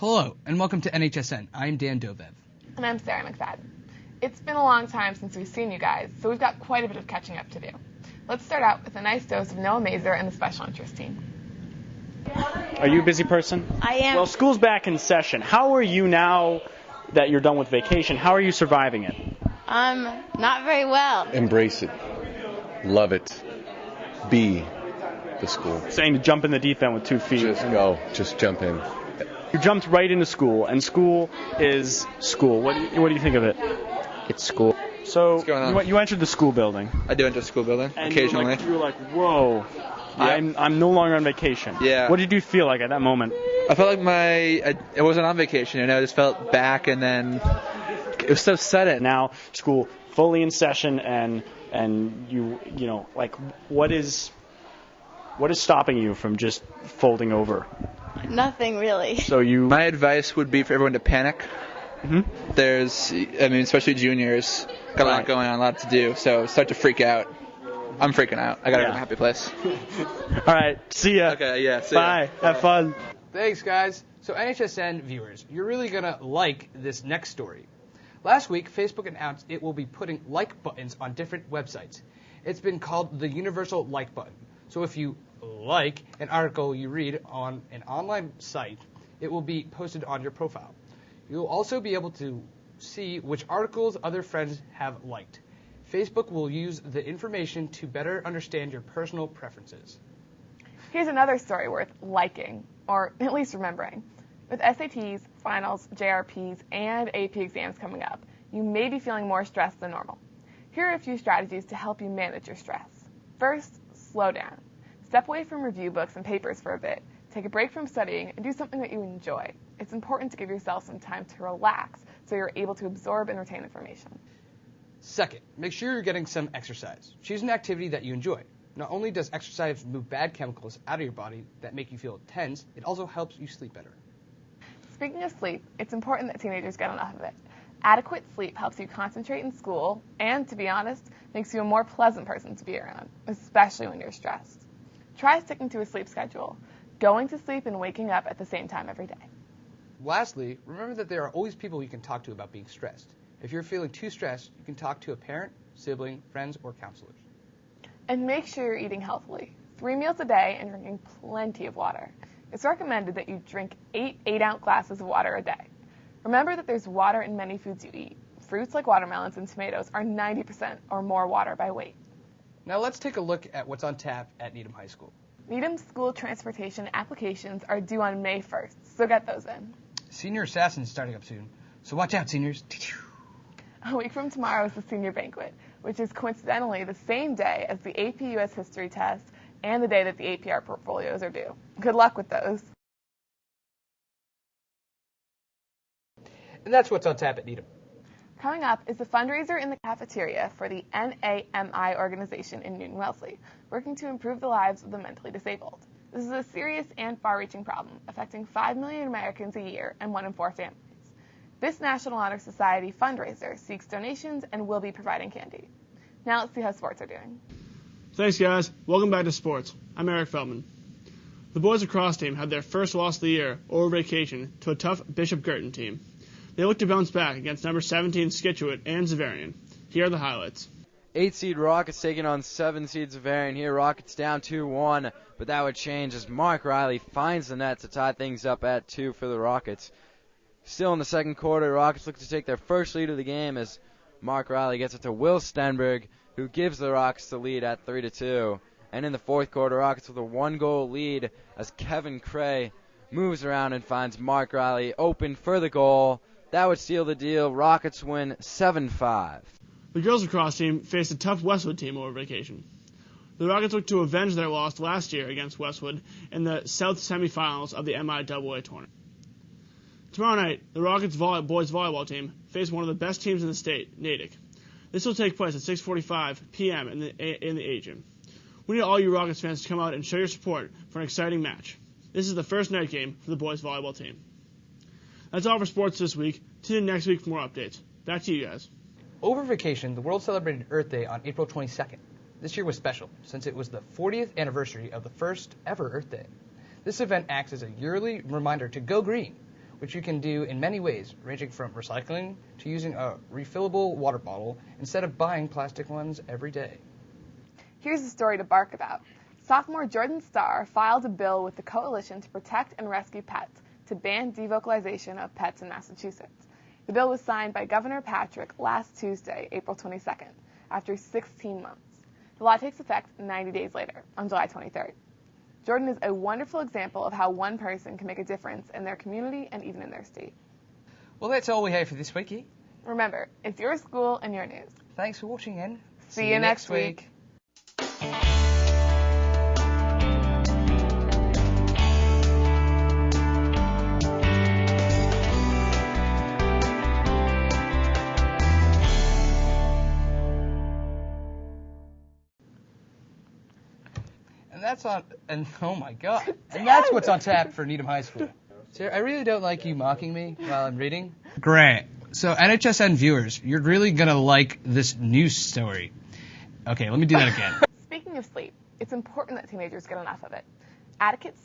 Hello, and welcome to NHSN. I'm Dan Dovev. And I'm Sarah McFadden. It's been a long time since we've seen you guys, so we've got quite a bit of catching up to do. Let's start out with a nice dose of Noah Mazer and the special interest team. Are you a busy person? I am. Well, school's back in session. How are you now that you're done with vacation? How are you surviving it? Not very well. Embrace it. Love it. Be the school. Saying to jump in the deep end with 2 feet. Just go. Just jump in. You jumped right into school, and school is school. What do you think of it? It's school. So What's going on? you entered the school building. I do enter the school building And occasionally. You were like, whoa. Yeah. I'm no longer on vacation. Yeah. What did you feel like at that moment? I felt like I wasn't on vacation, I just felt back, and then it was so sudden. Now school fully in session, and you know, like, what is stopping you from just folding over? Nothing really. So My advice would be for everyone to panic. Mm-hmm. Especially juniors, got a lot going on, a lot to do, so start to freak out. I'm freaking out. I gotta go to a happy place. All right, see ya. Okay, yeah, see ya. Bye. Have fun. Thanks, guys. So NHSN viewers, you're really going to like this next story. Last week, Facebook announced it will be putting like buttons on different websites. It's been called the Universal Like Button. So if you like an article you read on an online site, it will be posted on your profile. You'll also be able to see which articles other friends have liked. Facebook will use the information to better understand your personal preferences. Here's another story worth liking, or at least remembering. With SATs, finals, JRPs, and AP exams coming up, you may be feeling more stressed than normal. Here are a few strategies to help you manage your stress. First, slow down. Step away from review books and papers for a bit. Take a break from studying and do something that you enjoy. It's important to give yourself some time to relax so you're able to absorb and retain information. Second, make sure you're getting some exercise. Choose an activity that you enjoy. Not only does exercise move bad chemicals out of your body that make you feel tense, it also helps you sleep better. Speaking of sleep, it's important that teenagers get enough of it. Adequate sleep helps you concentrate in school and, to be honest, makes you a more pleasant person to be around, especially when you're stressed. Try sticking to a sleep schedule, going to sleep and waking up at the same time every day. Lastly, remember that there are always people you can talk to about being stressed. If you're feeling too stressed, you can talk to a parent, sibling, friends, or counselors. And make sure you're eating healthily. 3 meals a day and drinking plenty of water. It's recommended that you drink 8 8-ounce glasses of water a day. Remember that there's water in many foods you eat. Fruits like watermelons and tomatoes are 90% or more water by weight. Now let's take a look at what's on tap at Needham High School. Needham school transportation applications are due on May 1st, so get those in. Senior Assassin's starting up soon, so watch out, seniors. A week from tomorrow is the senior banquet, which is coincidentally the same day as the AP US History test and the day that the APR portfolios are due. Good luck with those. And that's what's on tap at Needham. Coming up is a fundraiser in the cafeteria for the NAMI organization in Newton Wellesley, working to improve the lives of the mentally disabled. This is a serious and far-reaching problem affecting 5 million Americans a year and 1 in 4 families. This National Honor Society fundraiser seeks donations and will be providing candy. Now let's see how sports are doing. Thanks, guys. Welcome back to sports. I'm Eric Feldman. The boys lacrosse team had their first loss of the year over vacation to a tough Bishop Girton team. They look to bounce back against number 17 Scituate and Xaverian. Here are the highlights. 8-seed Rockets taking on 7-seed Xaverian here. Rockets down 2-1, but that would change as Mark Riley finds the net to tie things up at 2 for the Rockets. Still in the second quarter, Rockets look to take their first lead of the game as Mark Riley gets it to Will Stenberg, who gives the Rockets the lead at 3-2. And in the fourth quarter, Rockets with a 1-goal lead as Kevin Cray moves around and finds Mark Riley open for the goal. That would seal the deal. Rockets win 7-5. The girls lacrosse team faced a tough Westwood team over vacation. The Rockets look to avenge their loss last year against Westwood in the South semifinals of the MIAA tournament. Tomorrow night, the Rockets boys volleyball team face one of the best teams in the state, Natick. This will take place at 6:45 p.m. in the A gym. We need all you Rockets fans to come out and show your support for an exciting match. This is the first night game for the boys volleyball team. That's all for sports this week. Tune in next week for more updates. Back to you guys. Over vacation, the world celebrated Earth Day on April 22nd. This year was special, since it was the 40th anniversary of the first ever Earth Day. This event acts as a yearly reminder to go green, which you can do in many ways, ranging from recycling to using a refillable water bottle instead of buying plastic ones every day. Here's a story to bark about. Sophomore Jordan Starr filed a bill with the Coalition to Protect and Rescue Pets to ban devocalization of pets in Massachusetts. The bill was signed by Governor Patrick last Tuesday, April 22nd, after 16 months. The law takes effect 90 days later, on July 23rd. Jordan is a wonderful example of how one person can make a difference in their community and even in their state. Well, that's all we have for this week. Remember, it's your school and your news. Thanks for watching, and See you next week. Oh my god. And that's what's on tap for Needham High School. Sarah, I really don't like you mocking me while I'm reading. Great. So NHSN viewers, you're really gonna like this news story. Okay, let me do that again. Speaking of sleep, it's important that teenagers get enough of it. Adequate